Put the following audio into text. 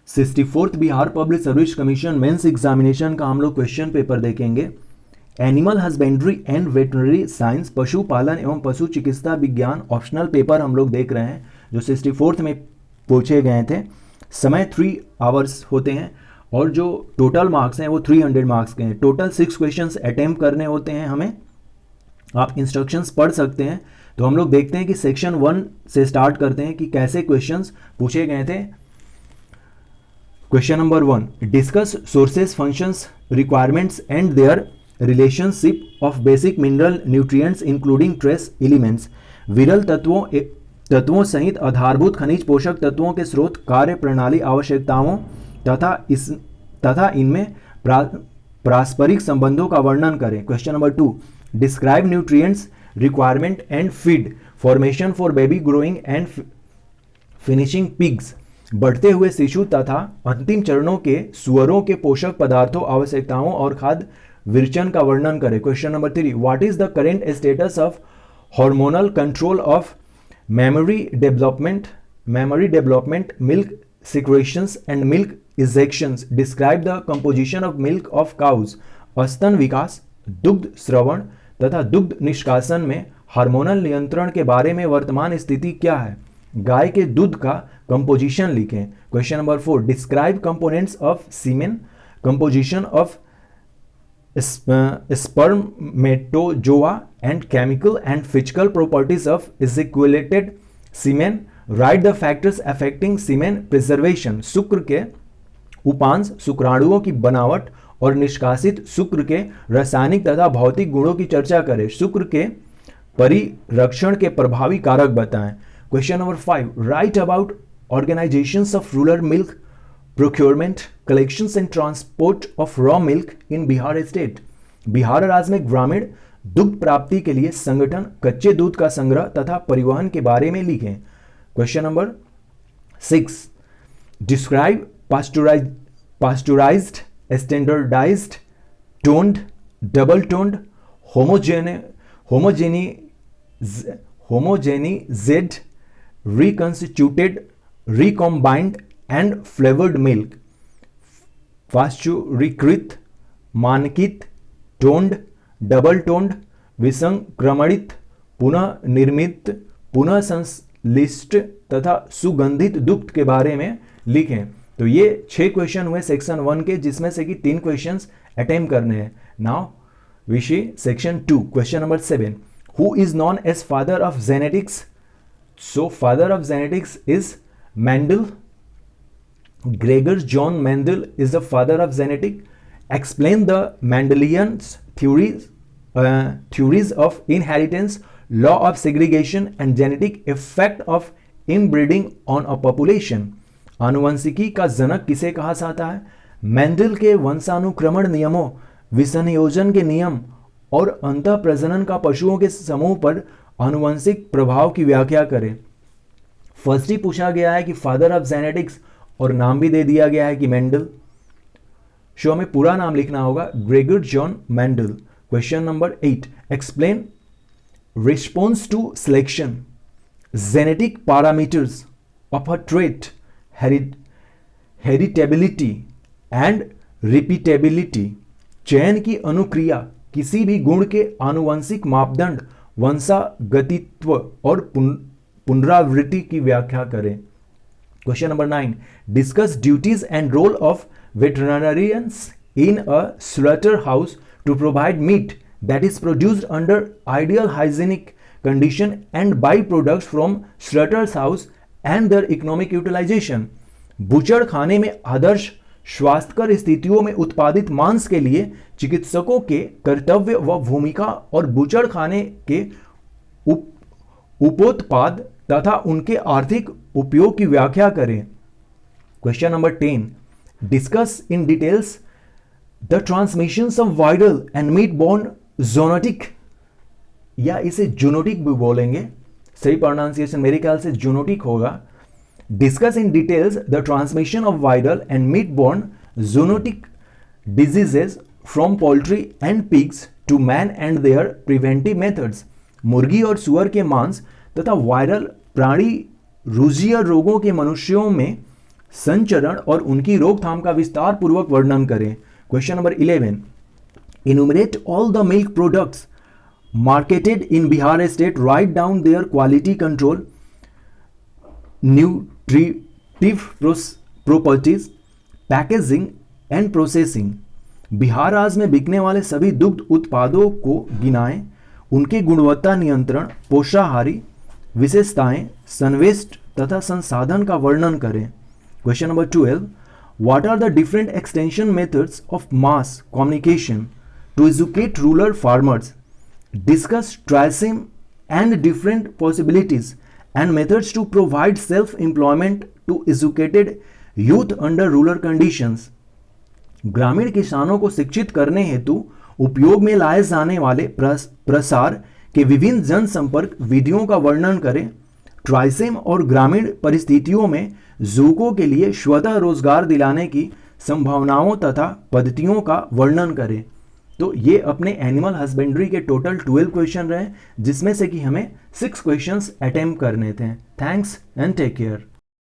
64th Bihar public service commission mains examination का हम लोग क्वेश्चन पेपर देखेंगे। Animal husbandry and veterinary science, पशुपालन एवं पशु चिकित्सा विज्ञान ऑप्शनल पेपर हम लोग देख रहे हैं जो 64th में पूछे गए थे। समय 3 आवर्स होते हैं और जो टोटल मार्क्स हैं वो 300 मार्क्स के हैं। टोटल 6 क्वेश्चंस अटेम्प्ट करने होते हैं हमें। आप इंस्ट्रक्शंस पढ़ सकते हैं। तो हम लोग देखते हैं कि सेक्शन 1 से स्टार्ट करते हैं कि कैसे क्वेश्चंस पूछे गए थे। Question number 1, discuss sources, functions, requirements and their relationship of basic mineral nutrients including trace elements. विरल तत्वों सहित आधारभूत खनिज पोषक तत्वों के स्रोत, कार्य प्रणाली, आवश्यकताओं तथा इनमें पारस्परिक संबंधों का वर्णन करें। Question number 2, describe nutrients requirement and feed formation for baby growing and finishing pigs. बढ़ते हुए शिशु तथा अंतिम चरणों के सुअरों के पोषक पदार्थों, आवश्यकताओं और खाद्य विरचन का वर्णन करें। Question number 3, what is the current status of hormonal control of memory development, milk secretions and milk ejections. Describe the composition of milk of cows. स्तन विकास, दुग्ध श्रवण तथा दुग्ध निष्कासन में हार्मोनल नियंत्रण के बारे में वर्तमान स्थिति क्या है। गाय के दूध का कंपोजिशन लिखें। Question number 4, describe components of semen, composition of spermatozoa and chemical and physical properties of ejaculated semen. Write the factors affecting semen preservation. शुक्र के उपांश, शुक्राणुओं की बनावट और निष्कासित शुक्र के रासायनिक तथा भौतिक गुणों की चर्चा करें। शुक्र के परिरक्षण के प्रभावी कारक बताएं। Question number 5, right about organisations of rural milk procurement, collections and transport of raw milk in Bihar state. Bihar राज्य में ग्रामीण दुग्ध प्राप्ति के लिए संगठन, कच्चे दूध का संग्रह तथा परिवहन के बारे में लिखें। Question number 6, describe pasteurised, standardised, toned, double toned, homogenised, reconstituted, recombined and flavoured milk. पाश्चुरीकृत, मानकित, टोन्ड, डबल टोन्ड, विसंक्रमणित, पुनः निर्मित, पुनः संश्लिष्ट तथा सुगंधित दुग्ध के बारे में लिखें। तो ये 6 क्वेश्चन हुए सेक्शन 1 के, जिसमें से कि 3 क्वेश्चंस अटेम्प्ट करने हैं। नाउ विषय section 2, question number 7, who is known as father of genetics. So father of genetics is Mendel. Gregor John Mendel is the father of genetics. Explain the Mendelian's theories of inheritance, law of segregation and genetic effect of inbreeding on a population. आनुवंशिकी का जनक किसे कहा जाता है? Mendel के वंशानुक्रमण नियमों, विसंयोजन के नियम और अंतः प्रजनन का पशुओं के समूह पर आनुवंशिक प्रभाव की व्याख्या करें। फर्स्ट ही पूछा गया है कि फादर ऑफ जेनेटिक्स और नाम भी दे दिया गया है कि मेंडल। शो हमें पूरा नाम लिखना होगा, Gregor John Mendel. Question number 8, explain response to selection, genetic parameters of a trait, heritability and repeatability. चयन की अनुक्रिया किसी भी गुण के आनुवंशिक मापदंड, वंशागतित्व और पुनरावृत्ति की व्याख्या करें। Question number 9, discuss duties and role of veterinarians in a slaughter house to provide meat that is produced under ideal hygienic condition and by products from slaughters house and their economic utilisation. बुचड़ खाने में आदर्श स्वास्थ्यकर स्थितियों में उत्पादित मांस के लिए चिकित्सकों के कर्तव्य व भूमिका और बुचड़ खाने के उपोत्पाद तथा उनके आर्थिक उपयोग की व्याख्या करें। Question number 10, discuss in details the transmissions of viral and meat borne zoonotic, या इसे जूनोटिक भी बोलेंगे, सही प्रोनाउंसिएशन मेरे ख्याल से जूनोटिक होगा। Discuss in details the transmission of viral and meat borne zoonotic diseases from poultry and pigs to man and their preventive methods. मुर्गी और सुअर के मांस तथा वायरल प्राणी रूजीय रोगों के मनुष्यों में संचरण और उनकी रोकथाम का विस्तार पूर्वक वर्णन करें। Question number 11, इनुमरेट all the milk products marketed in Bihar state, write down there quality control, nutritive properties, packaging and processing. Bihar राज्य में बिकने वाले सभी दुग्ध उत्पादों को गिनाएं, उनके गुणवत्ता नियंत्रण, पोषाहारी विशेषताएं, संवेष्ट तथा संसाधन का वर्णन करें। Question number 12, what are the different extension methods of mass communication to educate rural farmers, discuss TRYSEM and different possibilities and methods to provide self employment to educated youth under rural conditions. ग्रामीण किसानों को शिक्षित करने हेतु उपयोग में लाए जाने वाले प्रसार के विभिन्न जनसंपर्क विधियों का वर्णन करें। ट्राइसेम और ग्रामीण परिस्थितियों में युवकों के लिए स्वतः रोजगार दिलाने की संभावनाओं तथा पद्धतियों का वर्णन करें। तो ये अपने एनिमल हस्बेंड्री के टोटल 12 क्वेश्चन रहे, जिसमें से कि हमें 6 क्वेश्चंस अटेम्प्ट करने थे। Thanks and take care.